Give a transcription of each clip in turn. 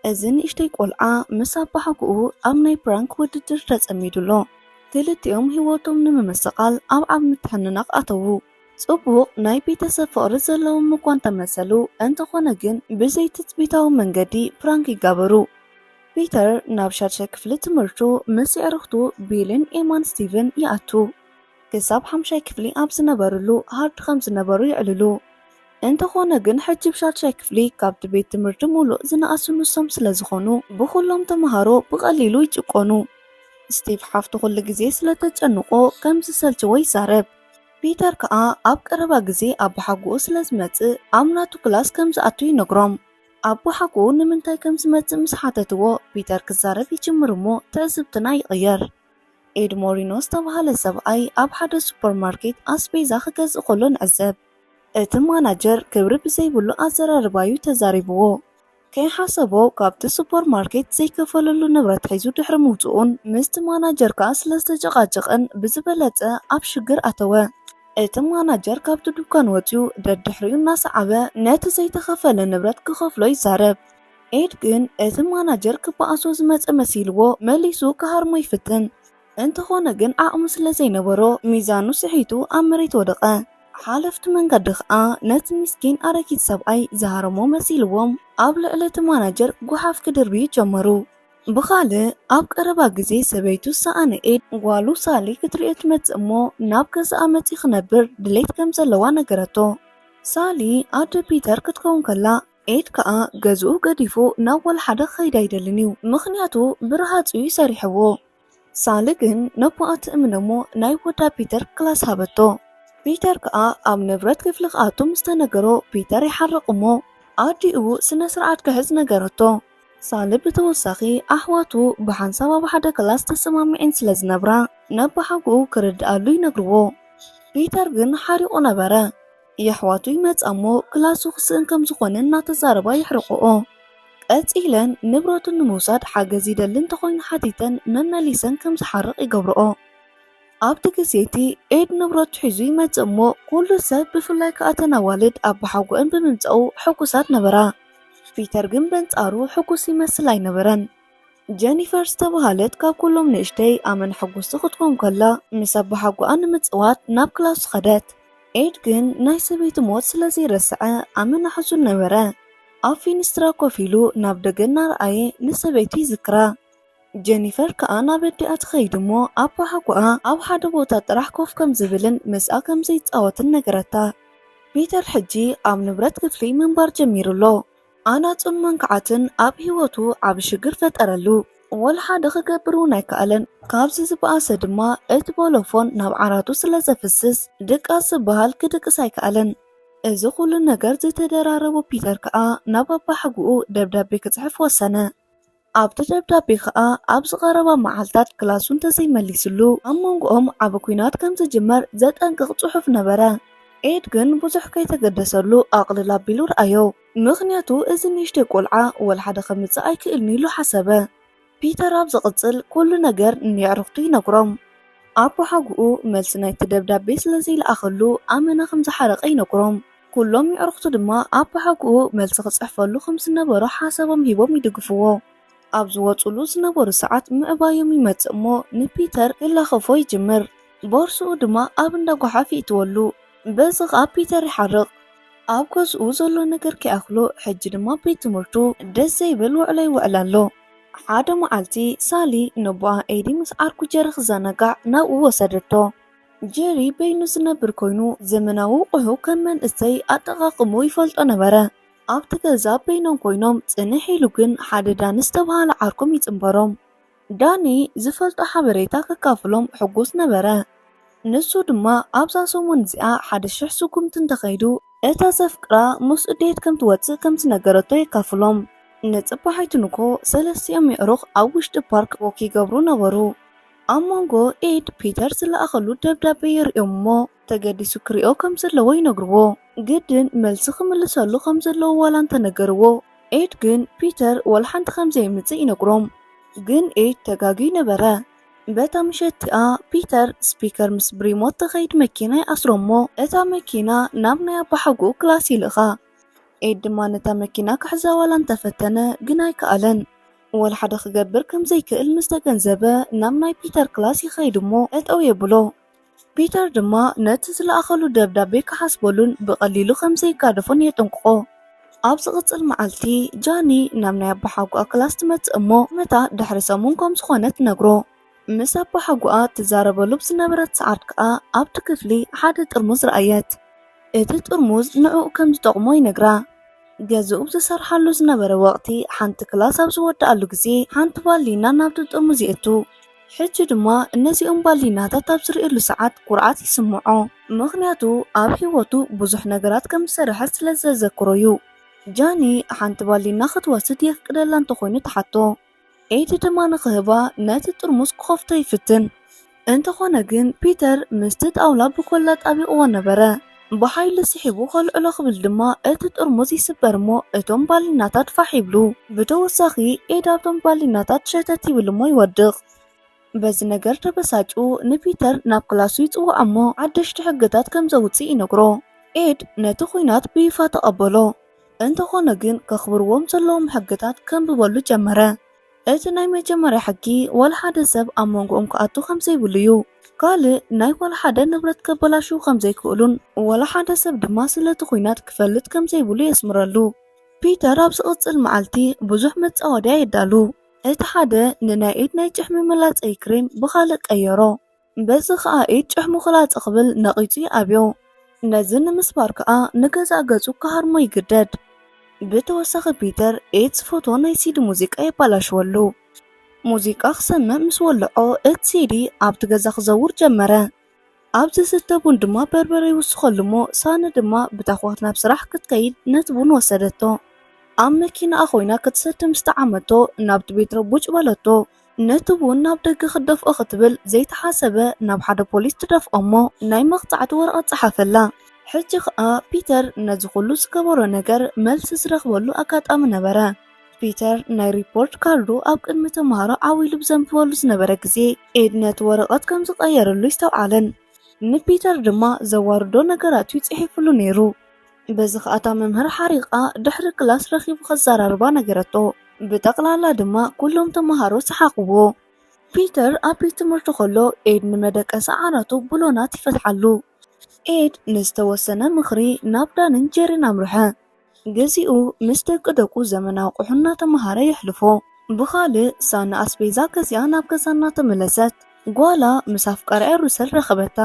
እዝን ንእሽተይ ቆልዓ ምስ ኣባሓጉኡ ኣብ ናይ ፕራንክ ውድድር ተጸሚዱሎ። ክልቲኦም ህይወቶም ንምምስቓል ኣብ ዓብ ምትሕንናቕ ኣተዉ። ጽቡቕ ናይ ቤተሰብ ፍቕሪ ዘለዎም እኳ እንተመሰሉ እንተኾነ ግን ብዘይ ትጽቢታዊ መንገዲ ፕራንክ ይጋበሩ። ፒተር ናብ 6ይ ክፍሊ ትምህርቱ ምስ ኣዕርኽቱ ቢልን ኤማን ስቲቨን ይኣቱ። ክሳብ 5ይ ክፍሊ ኣብ ዝነበሩሉ ሃርድ ከም ዝነበሩ ይዕልሉ። እንተኾነ ግን ሕጂ ብ6ይ ክፍሊ ካብቲ ቤት ትምህርቲ ሙሉእ ዝነኣሱ ንሶም ስለ ዝኾኑ ብኹሎም ተምሃሮ ብቐሊሉ ይጭቆኑ። ስቲቭ ሓፍቱ ኩሉ ግዜ ስለተጨንቆ ከም ዝሰልችዎ ይዛረብ። ፒተር ከዓ ኣብ ቀረባ ግዜ ኣቦሓጉኡ ስለ ዝመጽእ ኣብ ናቱ ክላስ ከም ዝኣቱ ይነግሮም። ኣቦሓጉኡ ንምንታይ ከም ዝመጽእ ምስ ሓተትዎ ፒተር ክዛረብ ይጅምር እሞ ትዕዝብትና ይቕየር። ኤድ ሞሪኖ ዝተባሃለ ሰብኣይ ኣብ ሓደ ሱፐርማርኬት ኣስቤዛ ክገዝእ ከሎ ንዕዘብ። እቲ ማናጀር ክብሪ ብዘይብሉ ኣዘራርባዩ ተዛሪብዎ። ከይሓሰቦ ካብቲ ሱፐርማርኬት ዘይከፈለሉ ንብረት ሒዙ ድሕሪ ምውፅኡን ምስቲ ማናጀር ከዓ ስለዝተጨቃጨቐን ብዝበለፀ ኣብ ሽግር ኣተወ። እቲ ማናጀር ካብቲ ዱካን ወፂኡ ደድሕሪኡ እናሰዓበ ነቲ ዘይተኸፈለ ንብረት ክኸፍሎ ይዛረብ። ኤድ ግን እቲ ማናጀር ክበኣሶ ዝመፀ መሲልዎ መሊሱ ክሃርሞ ይፍትን። እንተኾነ ግን ዓቕሚ ስለ ዘይነበሮ ሚዛኑ ስሒቱ ኣብ መሬት ወደቐ። ሓለፍቲ መንገዲ ከዓ ነቲ ምስኪን ኣረጊት ሰብኣይ ዝሃረሞ መሲልዎም ኣብ ልዕሊ እቲ ማናጀር ጉሓፍ ክድርብዩ ጀመሩ። ብኻልእ ኣብ ቀረባ ግዜ ሰበይቱ ሰኣነ ኤድ ጓሉ ሳሊ ክትሪኦ ትመጽእ እሞ ናብ ገዛኣ መፂ ክነብር ድሌት ከም ዘለዋ ነገረቶ። ሳሊ ኣደ ፒተር ክትከውን ከላ ኤድ ከዓ ገዝኡ ገዲፉ ናብ ወልሓደ ከይዳ ኣይደልን እዩ፣ ምክንያቱ ብረሃፅኡ ይሰሪሕዎ። ሳሊ ግን ነቦኣ ትእምነ እሞ ናይ ወዳ ፒተር ክላስ ሃበቶ። ፒተር ከዓ ኣብ ንብረት ክፍሊ ክኣቱ ምስ ተነገሮ ፒተር ይሓርቕ እሞ ኣዲኡ ስነ ስርዓት ክሕዝ ነገረቶ። ሳሊ ብተወሳኺ ኣሕዋቱ ብሓንሳብ ኣብ ሓደ ክላስ ተሰማሚዐን ስለ ዝነብራ ነቦሓጉኡ ክርድኣሉ ይነግርዎ። ፒተር ግን ሓሪቑ ነበረ። የኣሕዋቱ ይመጻ እሞ ክላሱ ክስእን ከም ዝኾነ እናተዛረባ ይሕርቕኦ። ቀፂለን ንብረቱ ንምውሳድ ሓገዝ ይደሊ እንተኾይኑ ሓቲተን መመሊሰን ከም ዝሓርቕ ይገብርኦ። ኣብቲ ግዜቲ ኤድ ንብረቱ ሒዙ ይመጽእ እሞ ኩሉ ሰብ ብፍላይ ከዓ ተናዋልድ ኣቦሓጉአን ብምምጽኡ ሕጉሳት ነበራ። ፒተር ግን በንጻሩ ሕጉስ ይመስል ኣይነበረን። ጀኒፈር ዝተባሃለት ካብ ኩሎም ንእሽተይ ኣመን ሕጉስቲ ክትኮን ከላ ምስ ኣቦሓጉኣ ንምጽዋት ናብ ክላሱ ኸደት። ኤድ ግን ናይ ሰበይቲ ሞት ስለ ዘይረስዐ ኣመና ሕዙን ነበረ። ኣብ ፊኒስትራ ኮፍ ኢሉ ናብ ደገ እናረኣየ ንሰበይቱ ይዝክራ። ጀኒፈር ከዓ ናብ ኣዲኣ ትኸይድ እሞ ኣቦሓጉኣ ኣብ ሓደ ቦታ ጥራሕ ኮፍ ከም ዝብልን ምስኣ ከም ዘይፃወትን ነገረታ። ፒተር ሕጂ ኣብ ንብረት ክፍሊ ምንባር ጀሚሩሎ። ኣናፁን መንክዓትን ኣብ ህይወቱ ዓብ ሽግር ፈጠረሉ። ወልሓደ ክገብር እውን ኣይከኣለን። ካብዚ ዝበኣሰ ድማ እቲ ቦሎፎን ናብ ዓራቱ ስለ ዘፍስስ ድቃስ ዝበሃል ክድቅስ ኣይከኣለን። እዚ ኩሉ ነገር ዝተደራረቡ ፒተር ከዓ ናብ ኣቦሓጉኡ ደብዳቤ ክጽሕፍ ወሰነ። ኣብቲ ደብዳቤ ከዓ ኣብ ዝቐረባ መዓልታት ክላሱ እንተዘይመሊስሉ ኣብ መንጎኦም ዓብ ኩናት ከም ዝጅመር ዘጠንቅቕ ጽሑፍ ነበረ። ኤድ ግን ብዙሕ ከይተገደሰሉ ኣቕልል ኣቢሉ ረኣዮ። ምክንያቱ እዚ ንእሽተይ ቆልዓ ወልሓደ ከምፅእ ኣይክእልኒ ኢሉ ሓሰበ። ፒተር ኣብ ዝቕጽል ኩሉ ነገር ንየዕርኽቱ ይነግሮም። ኣቦሓጉኡ መልሲ ናይቲ ደብዳቤ ስለዘይለኣኸሉ ኣመና ከም ዝሓረቐ ይነግሮም። ኩሎም ይዕርኽቱ ድማ ኣቦሓጉኡ መልሲ ክጽሕፈሉ ከም ዝነበሮ ሓሳቦም ሂቦም ይድግፍዎ። ኣብ ዝወፅሉ ዝነበሩ ሰዓት ምዕባዮም ይመጽእ እሞ ንፒተር ክላኸፎ ይጅምር። ቦርሱኡ ድማ ኣብ እንዳጓሓፍ ይእትወሉ። በዚ ከዓ ፒተር ይሓርቕ። ኣብ ገዝኡ ዘሎ ነገር ከይኣኽሎ ሕጂ ድማ ቤት ትምህርቱ ደስ ዘይብል ውዕሎ ይውዕል ኣሎ። ሓደ መዓልቲ ሳሊ ነቦኣ ኤዲ ምስ ዓርኩ ጀሪ ክዘናጋዕ ናብኡ ወሰደቶ። ጀሪ በይኑ ዝነብር ኮይኑ ዘመናዊ ቁሑ ከም መንእሰይ ኣጠቓቕሙ ይፈልጦ ነበረ። ኣብቲ ገዛ በይኖም ኮይኖም ጽንሕ ኢሉ ግን ሓደ ዳኒ ዝተባሃለ ዓርኩም ይጽምበሮም። ዳኒ ዝፈልጦ ሓበሬታ ከካፍሎም ሕጉስ ነበረ። ንሱ ድማ ኣብዛ ሰሙን እዚኣ 1,000 ስጉምቲ እንተኸይዱ እታ ዘፍቅራ ምስ ዴት ከም ትወፅእ ከም ዝነገረቶ የካፍሎም። ንጽባሒቱ ንኮ ሰለስቲኦም ይዕሩኽ ኣብ ውሽጢ ፓርክ ወክ ይገብሩ ነበሩ። ኣብ መንጎ ኤድ ፒተር ዝለኣኸሉ ደብዳቤ የርእዮም እሞ ተገዲሱ ክሪኦ ከም ዘለዎ ይነግርዎ። ግድን መልሲ ክምልሰሉ ከም ዘለዎ ዋላ እንተነገርዎ ኤድ ግን ፒተር ወልሓንቲ ከም ዘይምጽእ ይነግሮም። ግን ኤድ ተጋጊ ነበረ። በታ ምሸትኣ ፒተር ስፒከር ምስ ብሪሞት ተኸይድ መኪና ይኣስሮ እሞ እታ መኪና ናብ ናይ ኣቦሓጉኡ ክላስ ይልእኻ። إيد ድማ ነታ መኪና ክሕዛዋላ እንተፈተነ ግን ኣይከኣለን ወላ ሓደ ክገብር ከም ዘይክእል ምስ ተገንዘበ ናብ ናይ ፒተር ክላስ ይኸይድ እሞ እጠው የብሎ ፒተር ድማ ነቲ ዝለኣኸሉ ደብዳቤ ክሓስበሉን ብቐሊሉ ከም ዘይጋደፎን የጠንቅቆ ኣብ ዝቕፅል መዓልቲ ጃኒ ናብ ናይ ኣባ ሓጉኣ ክላስ ትመጽእ እሞ መታ ድሕሪ ሰሙን ከም ዝኾነት ነግሮ ምስ ኣባ ሓጉኣ ትዛረበሉ ብዝነበረት ሰዓት ከዓ ኣብቲ ክፍሊ ሓደ ጥርሙዝ ረኣየት እቲ ጥርሙዝ ንዕኡ ከም ዝጠቕሞ ይነግራ ገዝኡ ብዝሰርሓሉ ዝነበረ ወቕቲ ሓንቲ ክላስ ኣብ ዝወድኣሉ ግዜ ሓንቲ ባሊና ናብቲ ጥርሙዝ ይእቱ ሕጂ ድማ እነዚኦም ባሊናታት ኣብ ዝርእሉ ሰዓት ኩርዓት ይስምዖ ምክንያቱ ኣብ ሂወቱ ብዙሕ ነገራት ከም ዝሰርሐ ስለ ዘዘክሮ እዩ ጃኒ ሓንቲ ባሊና ክትወስድ የፍቅደላ እንተኮይኑ ተሓቶ ኤዲ ድማ ንክህባ ነቲ ጥርሙዝ ክኸፍቶ ይፍትን እንተኾነ ግን ፒተር ምስቲ ጣውላ ብኮላ ጣቢቕዎ ነበረ ብሓይሊ ስሒቡ ከልዕሎ ክብል ድማ እቲ ጥርሙዝ ይስበር እሞ እቶም ባሊናታት ፋሕ ይብሉ ብተወሳኺ ኤድ ኣብቶም ባሊናታት ሸተት ይብል እሞ ይወድቕ በዚ ነገር ተበሳጩ ንፒተር ናብ ክላሱ ይፅውዖ እሞ ሓደሽቲ ሕግታት ከም ዘውፅእ ይነግሮ ኤድ ነቲ ኩናት ብይፋ ተቐበሎ እንተኾነ ግን ከኽብርዎም ዘለዎም ሕግታት ከንብበሉ ጀመረ እቲ ናይ መጀመርያ ሕጊ ወላ ሓደ ሰብ ኣብ መንጎኦም ክኣቱ ከም ዘይብሉ እዩ ካልእ ናይ ወላ ሓደ ንብረት ከበላሹ ከም ዘይክእሉን ወላ ሓደ ሰብ ድማ ስለቲ ኩናት ክፈልጥ ከም ዘይብሉ የስምረሉ ፒተር ኣብ ዝቕፅል መዓልቲ ብዙሕ መፃወድያ የዳሉ እቲ ሓደ ንናይ ኢድ ናይ ጭሕሚ መላፀይ ክሬም ብኻልእ ቀየሮ በዚ ከዓ ኢድ ጭሕሙ ክላፀ ክብል ነቒፁ ይኣብዮ ነዚ ንምስባር ከዓ ንገዛእ ገጹ ክሃርሞ ይግደድ ብተወሳኺ ፒተር ኤድ ዝፈትዎ ናይ ሲዲ ሙዚቃ የባላሽወሉ ሙዚቃ ክሰምዕ ምስ ወልዖ እቲ ሲዲ ኣብቲ ገዛ ክዘውር ጀመረ ኣብዚ ዝስተ ቡን ድማ በርበረ ይውስኸሉ እሞ ሳነ ድማ ብታሕጓት ናብ ስራሕ ክትከይድ ነቲ ቡን ወሰደቶ ኣብ መኪናኣ ኮይና ክትሰቲ ምስ ተዓመቶ ናብቲ ቤት ረቡጭ በለቶ ነቲ ቡን ናብ ደገ ክደፍኦ ክትብል ዘይተሓሰበ ናብ ሓደ ፖሊስ ትደፍኦ እሞ ናይ መቕፃዕቲ ወረቐት ፀሓፈላ ሕጂ ከዓ ፒተር ነዚ ኩሉ ዝገበሮ ነገር መልሲ ዝረኽበሉ ኣጋጣሚ ነበረ ፒተር ናይ ሪፖርት ካርዱ ኣብ ቅድሚ ተምሃሮ ዓዊሉ ብዘንብበሉ ዝነበረ ግዜ ኤድ ነቲ ወረቐት ከም ዝቐየረሉ ይስተውዓለን ንፒተር ድማ ዘዋርዶ ነገራት ይፅሒፍሉ ነይሩ በዚ ከዓ እታ መምህር ሓሪቓ ድሕሪ ክላስ ረኺቡ ከዘራርባ ነገረቶ ብጠቕላላ ድማ ኩሎም ተምሃሮ ሰሓቕዎ ፒተር ኣብ ቤት ትምህርቲ ከሎ ኤድ ንመደቀሲ ዓራቱ ብሎናት ይፈትሓሉ ኤድ ንዝተወሰነ ምኽሪ ናብ ዳንን ጀሪን ኣምርሐ ገዚኡ ምስ ደቂ ደቁ ዘመናዊ ቁሑ እናተምሃረ የሕልፎ ብኻልእ ሳነ ኣስቤዛ ገዚኣ ናብ ገዛ እናተመለሰት ጓላ ምስ ኣፍቃርኣ ሩሰል ረኸበታ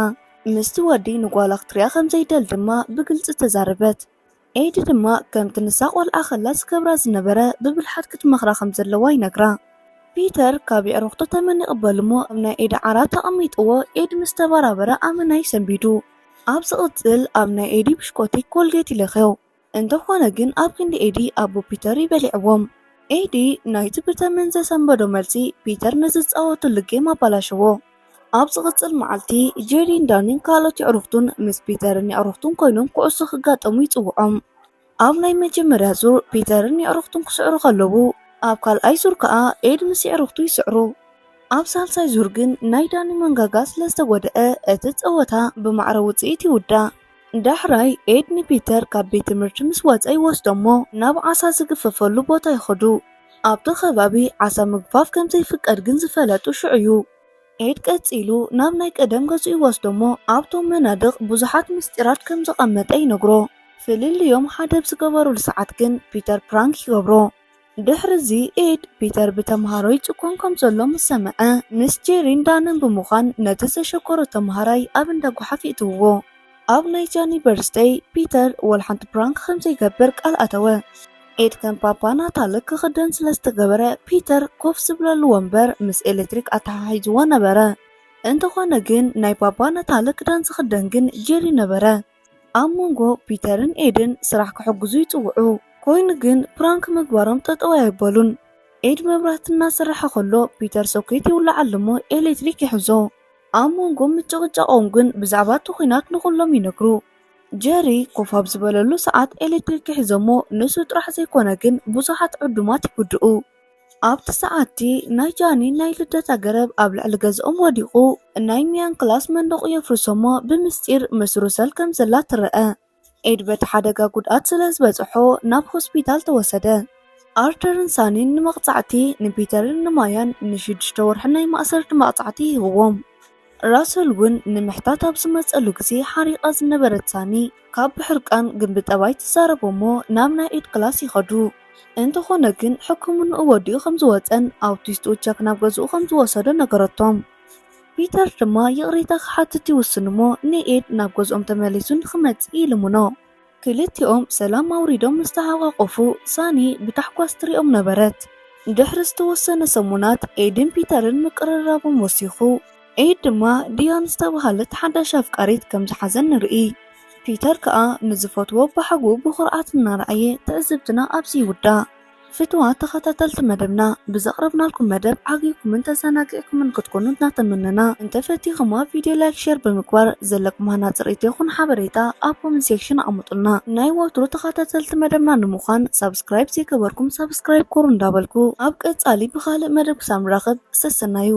ምስቲ ወዲ ንጓላ ክትሪኣ ከም ዘይደል ድማ ብግልፂ ተዛረበት ኤዲ ድማ ከምቲ ንሳ ቆልዓ ኸላ ዝገብራ ዝነበረ ብብልሓት ክትመኽራ ከም ዘለዋ ይነግራ ፒተር ካብ ኣዕሩኽቱ ተመን ይቕበል እሞ ኣብ ናይ ኤዲ ዓራት ተቐሚጥዎ ኤድ ምስ ተበራበረ ኣመናይ ሰንቢዱ ኣብ ዝቕፅል ኣብ ናይ ኤዲ ብሽኮቲ ኮልጌት ይለኽዮ እንተኾነ ግን ኣብ ክንዲ ኤዲ ኣቦ ፒተር ይበሊዕዎም ኤዲ ናይቲ ብተመን ዘሰንበዶ መልሲ ፒተር ነዚ ዝፃወተሉ ጌም ኣባላሽዎ ኣብ ዝቕፅል መዓልቲ ጀሪን ዳንን ካልኦት ኣዕሩኽቱን ምስ ፒተርን ኣዕሩኽቱን ኮይኖም ኩዕሶ ክጋጠሙ ይፅውዖም ኣብ ናይ መጀመርያ ዙር ፒተርን ኣዕሩኽቱን ክስዕሩ ከለዉ ኣብ ካልኣይ ዙር ከዓ ኤድ ምስ ኣዕሩኽቱ ይስዕሩ ኣብ ሳልሳይ ዙር ግን ናይ ዳኒ መንጋጋ ስለዝተጎድአ እቲ ፀወታ ብማዕረ ውፅኢት ይውዳእ ዳሕራይ ኤድ ንፒተር ካብ ቤት ትምህርቲ ምስ ወፀ ይወስዶ እሞ ናብ ዓሳ ዝግፈፈሉ ቦታ ይኸዱ ኣብቲ ከባቢ ዓሳ ምግፋፍ ከም ዘይፍቀድ ግን ዝፈለጡ ሽዑ እዩ ኤድ ቀፂሉ ናብ ናይ ቀደም ገጹ ይወስዶ እሞ ኣብቶም መናድቕ ብዙሓት ምስጢራት ከም ዘቐመጠ ይነግሮ ፍልልዮም ሓደ ብዝገበሩሉ ሰዓት ግን ፒተር ፕራንክ ይገብሮ ድሕሪዚ ኤድ ፒተር ብተምሃሮ ይጭኮን ከም ዘሎ ምስ ሰምዐ ምስ ጀሪን ዳንን ብምዃን ነቲ ዘሸኮሮ ተምሃራይ ኣብ እንዳ ጓሓፍ ይእትውዎ ኣብ ናይ ጃኒ በርስተይ ፒተር ወልሓንቲ ፕራንክ ከም ዘይገብር ቃል ኣተወ ኤድ ከም ፓፓ ናታለ ክኽደን ስለዝተገበረ ፒተር ኮፍ ዝብለሉ ወንበር ምስ ኤሌክትሪክ ኣተሓሒዝዎ ነበረ እንተኾነ ግን ናይ ፓፓ ናታለ ክዳን ዝኽደን ግን ጀሪ ነበረ ኣብ መንጎ ፒተርን ኤድን ስራሕ ክሕግዙ ይፅውዑ ኮይኑ ግን ፕራንክ ምግባሮም ጠጠው ኣይበሉን ኤድ መብራህቲ እናሰርሐ ከሎ ፒተር ሶኬት ይውላዓሉ እሞ ኤሌክትሪክ ይሕዞ ኣብ መንጎም ምጭቕጫቖም ግን ብዛዕባ እቲ ኩናት ንኹሎም ይነግሩ ጀሪ ኮፍ ኣብ ዝበለሉ ሰዓት ኤሌክትሪክ ሒዞ እሞ ንሱ ጥራሕ ዘይኮነ ግን ብዙሓት ዕዱማት ይጉድኡ ኣብቲ ሰዓቲ ናይ ጃኒ ናይ ልደታ ገረብ ኣብ ልዕሊ ገዝኦም ወዲቑ ናይ ሚያን ክላስ መንደቑ የፍርሶ እሞ ብምስጢር ምስ ሩሰል ከም ዘላ ትረአ ኤድ በቲ ሓደጋ ጉድኣት ስለ ዝበፅሖ ናብ ሆስፒታል ተወሰደ። ኣርተርን ሳኒን ንመቕፃዕቲ ንፒተርን ንማያን ን6 ወርሒ ናይ ማእሰርቲ መቕፃዕቲ ይህብዎም። ራሰል እውን ንምሕታት ኣብ ዝመፀሉ ግዜ ሓሪቓ ዝነበረት ሳኒ ካብ ብሕርቃን ግን ብጠባይ ትዛረቦ እሞ ናብ ናይ ኤድ ክላስ ይኸዱ። እንተኾነ ግን ሕክምንኡ ወዲኡ ከም ዝወፀን ኣውቲስቱ ቸክ ናብ ገዝኡ ከም ዝወሰዶ ነገረቶም። ፒተር ድማ ይቕሬታ ክሓትት ይውስን እሞ ንኤድ ናብ ገዝኦም ተመሊሱ ንክመፅእ ይልምኖ። ክልቲኦም ሰላም ኣውሪዶም ዝተሓቋቆፉ ሳኒ ብታሕጓስ ትሪኦም ነበረት። ድሕሪ ዝተወሰነ ሰሙናት ኤድን ፒተርን ምቅርራቦም ወሲኹ። ኤድ ድማ ዲያን ዝተባሃለት ሓዳሽ ኣፍቃሪት ከም ዝሓዘን ንርኢ። ፒተር ከዓ ንዝፈትዎ ባሓጉ ብኹርዓት እናረኣየ ትዕዝብትና ኣብዚ ይውዳእ። ፍትዋት ተኸታተልቲ መደብና ብዘቕረብናልኩም መደብ ዓጊኩምን ተዘናጊዕኩምን ክትኮኑ እናተመነና እንተፈቲኹማ ቪድዮ ላይክ ሼር ብምግባር ዘለኩም ሃናፅር ይኹን ሓበሬታ ኣብ ኮመንት ሴክሽን ኣቕምጡልና። ናይ ወትሮ ተኸታተልቲ መደብና ንምዃን ሰብስክራይብ ዘይገበርኩም ሰብስክራይብ ኮሩ እንዳበልኩ ኣብ ቀጻሊ ብኻልእ መደብ ክሳብ ንራኸብ ዝተሰናዩ